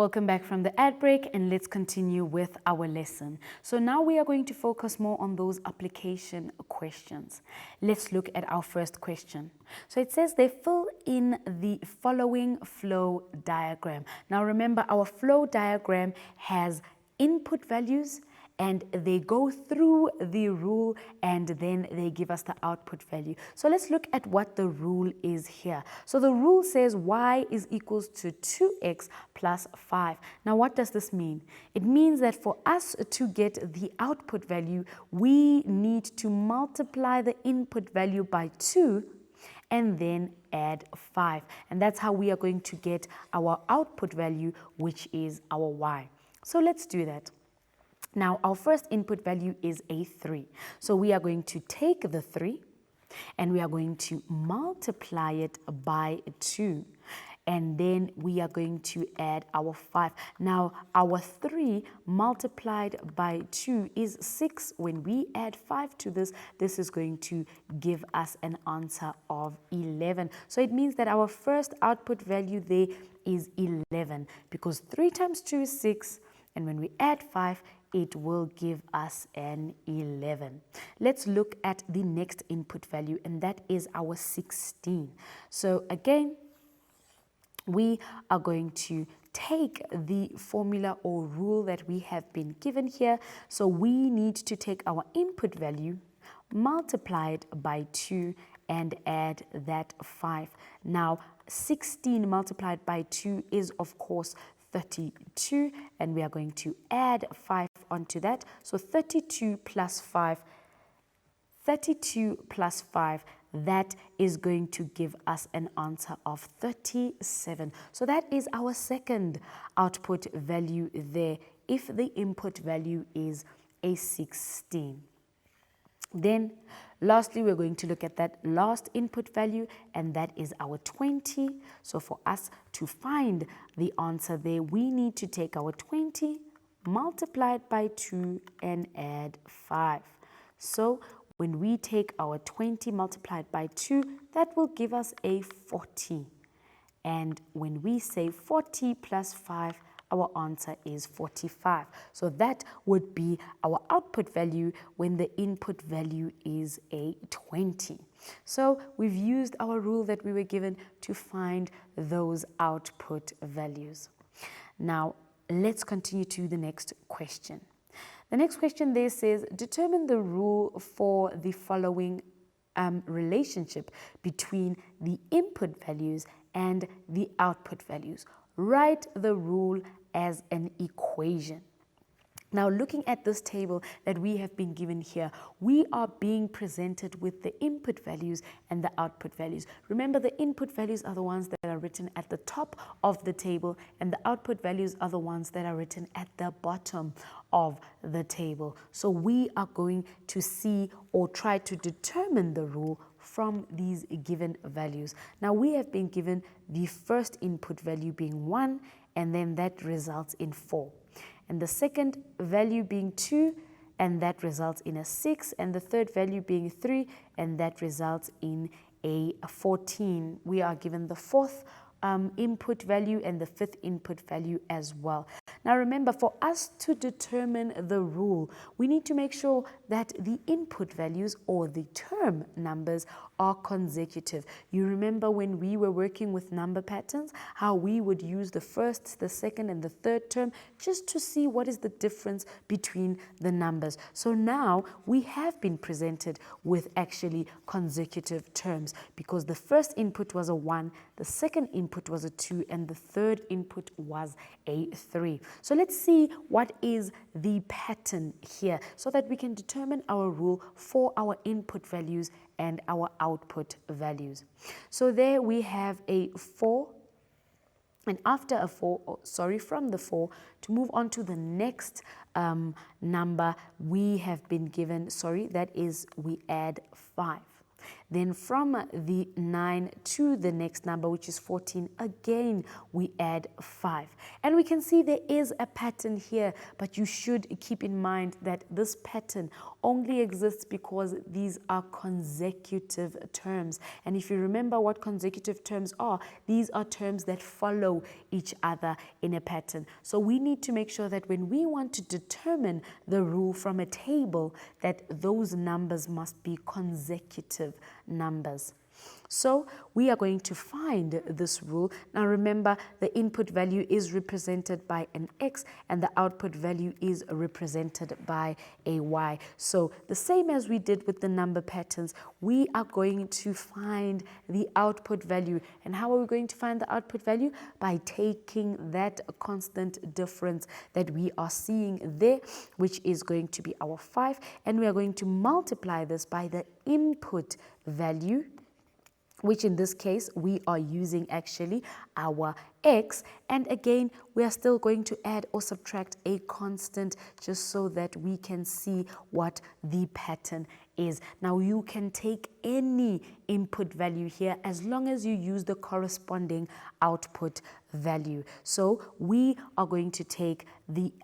Welcome back from the ad break, and let's continue with our lesson. So now we are going to focus more on those application questions. Let's look at our first question. So it says they fill in the following flow diagram. Now remember, our flow diagram has input values and they go through the rule and then they give us the output value. So let's look at what the rule is here. So the rule says y is equals to 2x plus 5. Now what does this mean? It means that for us to get the output value, we need to multiply the input value by 2 and then add 5. And that's how we are going to get our output value, which is our y. So let's do that. Now, our first input value is a 3. So we are going to take the 3 and we are going to multiply it by 2. And then we are going to add our 5. Now, our 3 multiplied by 2 is 6. When we add 5 to this, this is going to give us an answer of 11. So it means that our first output value there is 11, because 3 times 2 is 6. And when we add 5, it will give us an 11. Let's look at the next input value, and that is our 16. So again, we are going to take the formula or rule that we have been given here. So we need to take our input value, multiply it by 2, and add that 5. Now, 16 multiplied by 2 is, of course, 32, and we are going to add 5 onto that. So 32 plus 5, that is going to give us an answer of 37. So that is our second output value there, if the input value is a 16. Then lastly, we're going to look at that last input value, and that is our 20. So for us to find the answer there, we need to take our 20, multiply it by 2, and add 5. So when we take our 20 multiplied by 2, that will give us a 40. And when we say 40 plus 5, our answer is 45. So that would be our output value when the input value is a 20. So we've used our rule that we were given to find those output values. Now, let's continue to the next question. The next question there says, determine the rule for the following relationship between the input values and the output values. Write the rule as an equation. Now, looking at this table that we have been given here, we are being presented with the input values and the output values. Remember, the input values are the ones that are written at the top of the table, and the output values are the ones that are written at the bottom of the table. So we are going to see or try to determine the rule from these given values. Now, we have been given the first input value being 1, and then that results in 4. And the second value being 2, and that results in a 6. And the third value being 3, and that results in a 14. We are given the fourth input value and the fifth input value as well. Now remember, for us to determine the rule, we need to make sure that the input values or the term numbers are consecutive. You remember when we were working with number patterns, how we would use the first, the second, and the third term just to see what is the difference between the numbers. So now we have been presented with actually consecutive terms, because the first input was a 1, the second input was a 2, and the third input was a 3. So let's see what is the pattern here so that we can determine our rule for our input values and our output values. So there we have a 4, and after a 4, from the 4 to move on to the next number, we have been given, that is, we add 5. Then from the 9 to the next number, which is 14, again, we add 5. And we can see there is a pattern here, but you should keep in mind that this pattern only exists because these are consecutive terms. And if you remember what consecutive terms are, these are terms that follow each other in a pattern. So we need to make sure that when we want to determine the rule from a table, that those numbers must be consecutive numbers. So we are going to find this rule. Now remember, the input value is represented by an X and the output value is represented by a Y. So the same as we did with the number patterns, we are going to find the output value. And how are we going to find the output value? By taking that constant difference that we are seeing there, which is going to be our 5, and we are going to multiply this by the input value, which in this case we are using actually our X, and again we are still going to add or subtract a constant just so that we can see what the pattern is. Now you can take any input value here as long as you use the corresponding output value. So we are going to take the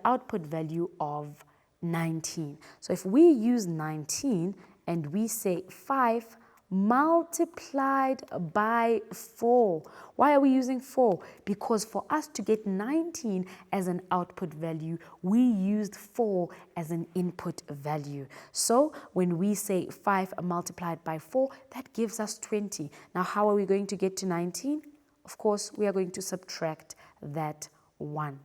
output value of 19. So if we use 19 and we say 5 multiplied by 4. Why are we using 4? Because for us to get 19 as an output value, we used 4 as an input value. So when we say 5 multiplied by 4, that gives us 20. Now how are we going to get to 19? Of course, we are going to subtract that 1.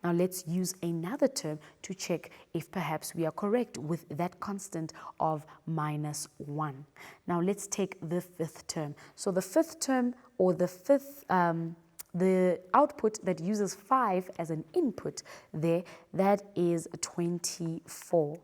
Now let's use another term to check if perhaps we are correct with that constant of minus 1. Now let's take the fifth term. So the fifth term, or the output that uses 5 as an input there, that is 24.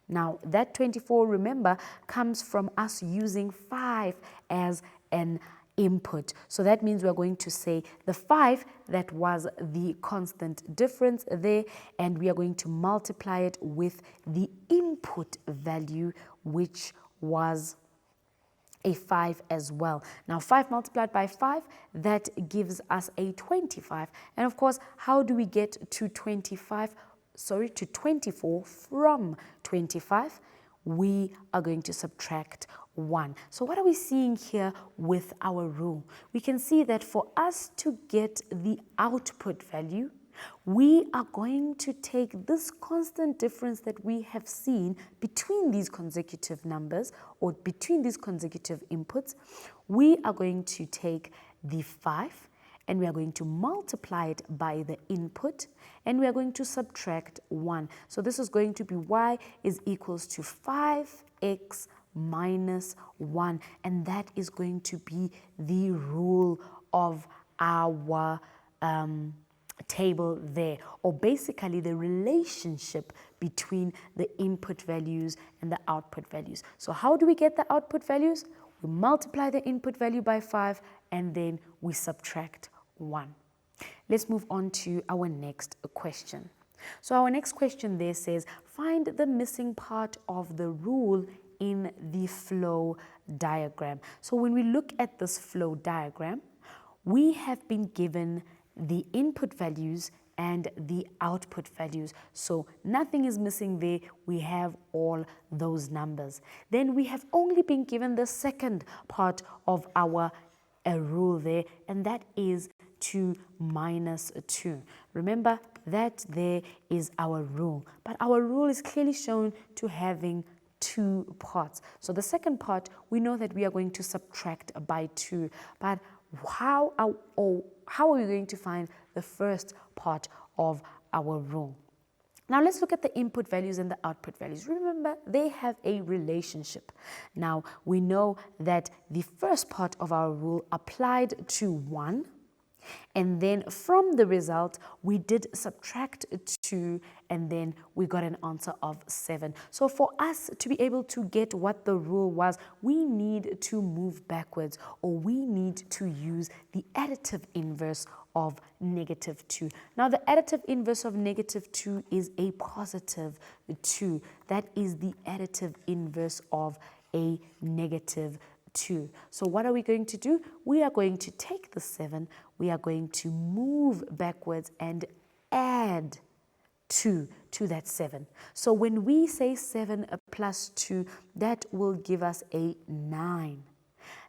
Now that 24, remember, comes from us using 5 as an input. So that means we're going to say the 5 that was the constant difference there, and we are going to multiply it with the input value, which was a 5 as well. Now 5 multiplied by 5, that gives us a 25. And of course, how do we get to 24 from 25? We are going to subtract 1. So what are we seeing here with our rule? We can see that for us to get the output value, we are going to take this constant difference that we have seen between these consecutive numbers, or between these consecutive inputs. We are going to take the 5 and we are going to multiply it by the input, and we are going to subtract 1. So this is going to be y is equals to 5x minus 1, and that is going to be the rule of our table there, or basically the relationship between the input values and the output values. So how do we get the output values? We multiply the input value by 5 and then we subtract 1. Let's move on to our next question. So our next question there says, find the missing part of the rule in the flow diagram. So when we look at this flow diagram, we have been given the input values and the output values. So nothing is missing there. We have all those numbers. Then we have only been given the second part of our rule there, and that is 2 minus 2. Remember that there is our rule, but our rule is clearly shown to having 2 parts. So the second part, we know that we are going to subtract by 2, but how are we going to find the first part of our rule? Now let's look at the input values and the output values. Remember, they have a relationship. Now we know that the first part of our rule applied to 1, and then from the result we did subtract 2, and then we got an answer of 7. So for us to be able to get what the rule was, we need to move backwards, or we need to use the additive inverse of negative 2. Now the additive inverse of negative 2 is a positive 2. That is the additive inverse of a negative 2. So what are we going to do? We are going to take the 7, we are going to move backwards and add 2 to that 7. So when we say 7 plus 2, that will give us a 9.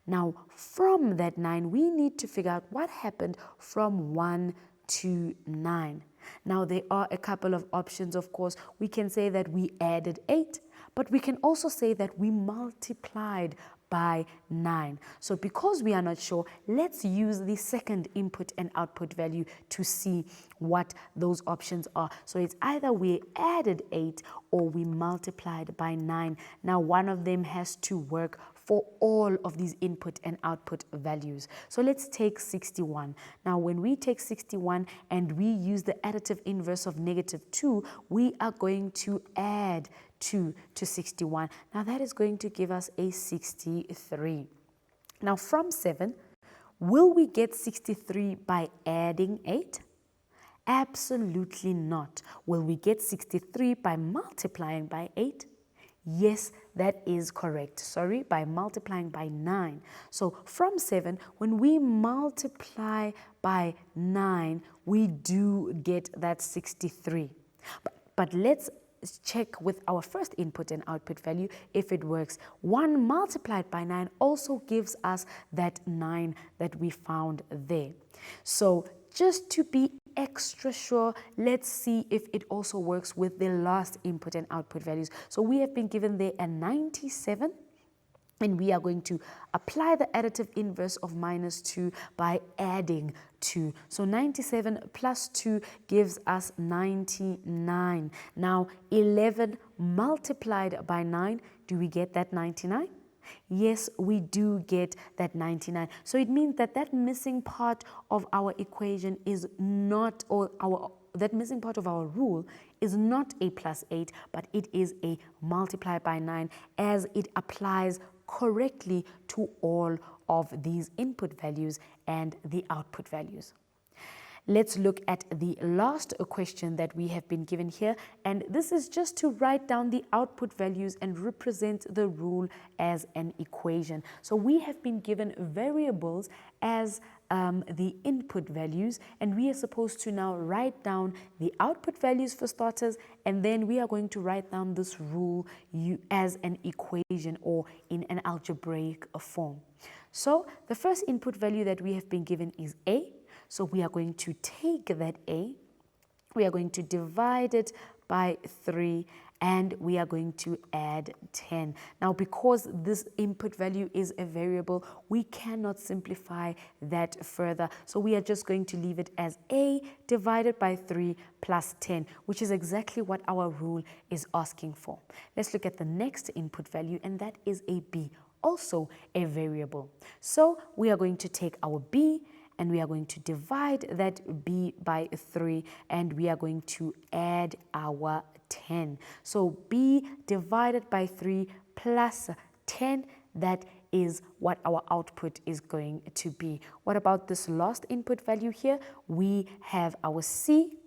Now from that 9, we need to figure out what happened from 1 to 9. Now there are a couple of options, of course. We can say that we added 8, but we can also say that we multiplied by 9. So because we are not sure, let's use the second input and output value to see what those options are. So it's either we added 8 or we multiplied by 9. Now one of them has to work for all of these input and output values. So let's take 61. Now when we take 61 and we use the additive inverse of negative 2, we are going to add 2 to 61. Now that is going to give us a 63. Now from 7, will we get 63 by adding 8? Absolutely not. Will we get 63 by multiplying by 8? Yes, that is correct. Sorry, by multiplying by 9. So from 7, when we multiply by 9, we do get that 63. But let's check with our first input and output value if it works. 1 multiplied by 9 also gives us that 9 that we found there. So just to be extra sure, let's see if it also works with the last input and output values. So we have been given there a 97, and we are going to apply the additive inverse of minus 2 by adding 2. So 97 plus 2 gives us 99. Now 11 multiplied by 9, do we get that 99? Yes, we do get that 99. So it means that that missing part of our equation is not, or that missing part of our rule is not a plus 8, but it is a multiply by 9, as it applies correctly to all of these input values and the output values. Let's look at the last question that we have been given here, and this is just to write down the output values and represent the rule as an equation. So we have been given variables as the input values, and we are supposed to now write down the output values for starters, and then we are going to write down this rule as an equation or in an algebraic form. So the first input value that we have been given is A. So we are going to take that A, we are going to divide it by 3, and we are going to add 10. Now, because this input value is a variable, we cannot simplify that further. So we are just going to leave it as A divided by 3 plus 10, which is exactly what our rule is asking for. Let's look at the next input value, and that is a B, also a variable. So we are going to take our B, and we are going to divide that B by 3, and we are going to add our 10. So B divided by 3 plus 10, that is what our output is going to be. What about this last input value here? We have our C,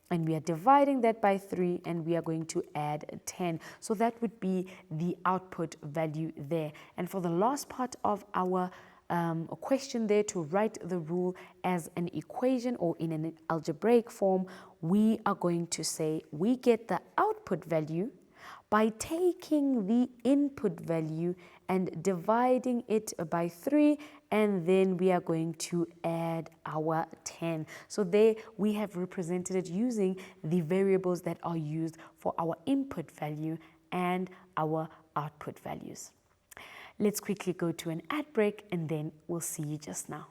and we are dividing that by 3, and we are going to add 10. So that would be the output value there. And for the last part of our a question there, to write the rule as an equation or in an algebraic form, we are going to say we get the output value by taking the input value and dividing it by 3, and then we are going to add our 10. So there we have represented it using the variables that are used for our input value and our output values. Let's quickly go to an ad break, and then we'll see you just now.